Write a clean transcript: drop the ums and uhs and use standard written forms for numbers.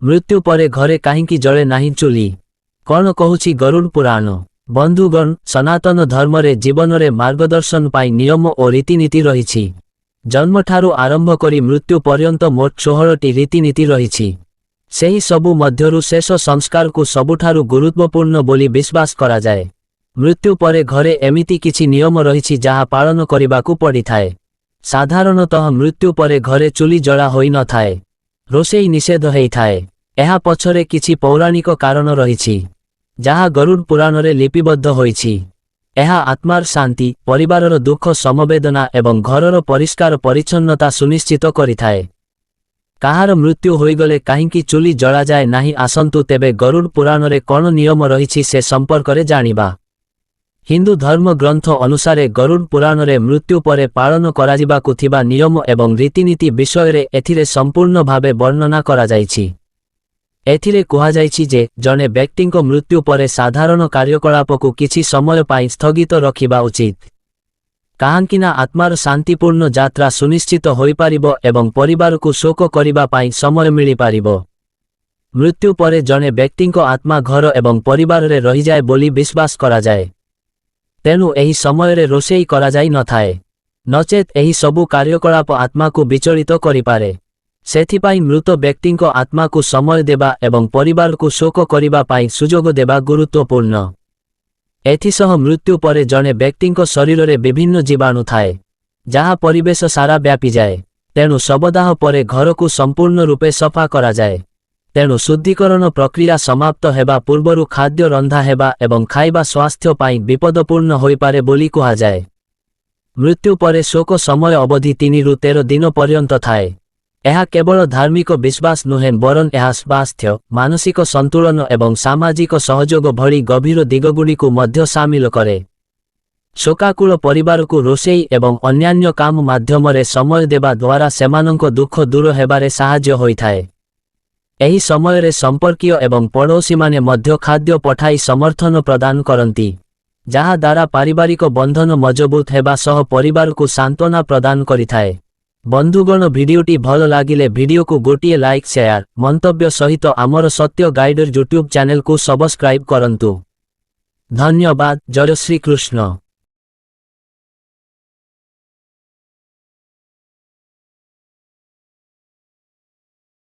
मृत्यु परे घरे काहींकी जळे नाही चुली। कौन कहूछि गरुड़ पुराण। बंधुगण, सनातन धर्म रे जीवन रे मार्गदर्शन पाई नियम और रीतिनीति रहिछि। जन्म ठारू आरंभ करी मृत्यु पर्यंत मोट 16टी रीतिनीति रहिछि। सेही सबु मध्यरु शेष संस्कार को सबुठारू गुरुत्वपूर्ण बोली विश्वास करा जाए। मृत्यु परे घरे एमिति किछि नियम रहिछि जाहा पालन करिबाकू पड़िथाए। साधारणतः मृत्यु परे घरे चुली जला होई न थाए, रोषेई निषेध हेइथाए। एहा पछरे किछि पौराणिक कारण रहिछि जाहा गरुड़ पुराण रे लिपिबद्ध होइछि। एहा आत्मार शांति, परिवारर दुख समवेदना एवं घरर परिष्कार परिच्छन्नता सुनिश्चित करिथाए। काहार मृत्यु होइगले काहींकी चुली जला जाए नाही, आसंतु तेबे गरुड़ पुराण रे कोन नियम रहिछि से संपर्क रे जानिबा। हिंदू धर्म ग्रंथ अनुसारे गरुड़ पुराण रे मृत्यु परे पालन कराजिबाकू थिबा नियम एवं रीतिनीति विषय रे एथिरे संपूर्ण भावे वर्णना करा जाइछि। एथिरे कुहा जाइछि जे जने व्यक्तिंको मृत्यु परे साधारण कार्यकलापकू किछि समय पाई स्थगित रखिबा उचित। काहांकिना आत्मार शांतिपूर्ण यात्रा सुनिश्चित होई पारिबो एवं परिवार को शोक करिबा पाई समय मिली पारिबो। मृत्यु परे जने व्यक्तिंको आत्मा घर एवं परिवार रे रहि जाए बोली विश्वास करा जाए। तेणु एही समय रे रोषेई करा जाई न थाए, नचेत एही सबु कार्यकलाप आत्मा को विचलित करि पारे। सेथिपाई मृत व्यक्तिंको आत्मा को समय देबा एवं परिवार को शोक करिबा पाई सुजोग देबा गुरुत्वपूर्ण। एथिसह मृत्यु परे जने व्यक्तिंको शरीर रे विभिन्न जीवाणु थाए जहा परिवेश सारा व्यापी जाए। तेणु शवदाह परे घर को संपूर्ण रूपे सफा करा जाए। तेणु शुद्धिकरण प्रक्रिया समाप्त हेबा पूर्वरु खाद्य रंधा हेबा एवं खाइबा स्वास्थ्य पाई विपदपूर्ण होई पारे बोली कुहा जाए। मृत्यु परे शोक समय अवधि 3 रु 13 दिन पर्यंत थाए। एहा केवल धार्मिक विश्वास नुहे बरन एहा स्वास्थ्य, मानसिक संतुलन एवं सामाजिक सहयोग भली गभीर दिगगुड़िकू मध्य सामिल करे। शोकाकुल परिवार को रोषेई एवं अन्यान्य काम माध्यम रे समय देबा द्वारा सेमानंको दुख दूर हेबारे साहाय्य होइथाए। एही समय रे संपर्कीय एवं पड़ोसी माने मध्य खाद्य पठाई समर्थन प्रदान करंती, जहा द्वारा पारिवारिक बंधन मजबूत हेबा सह परिवार को सांत्वना प्रदान करिथाए। बंधुगण, वीडियोटी भल लागिले वीडियो को गोटिए लाइक, शेयर, मंतव्य सहित आमर सत्य गाइडर यूट्यूब चैनल को सब्सक्राइब करंतु। धन्यवाद। जय श्री कृष्ण।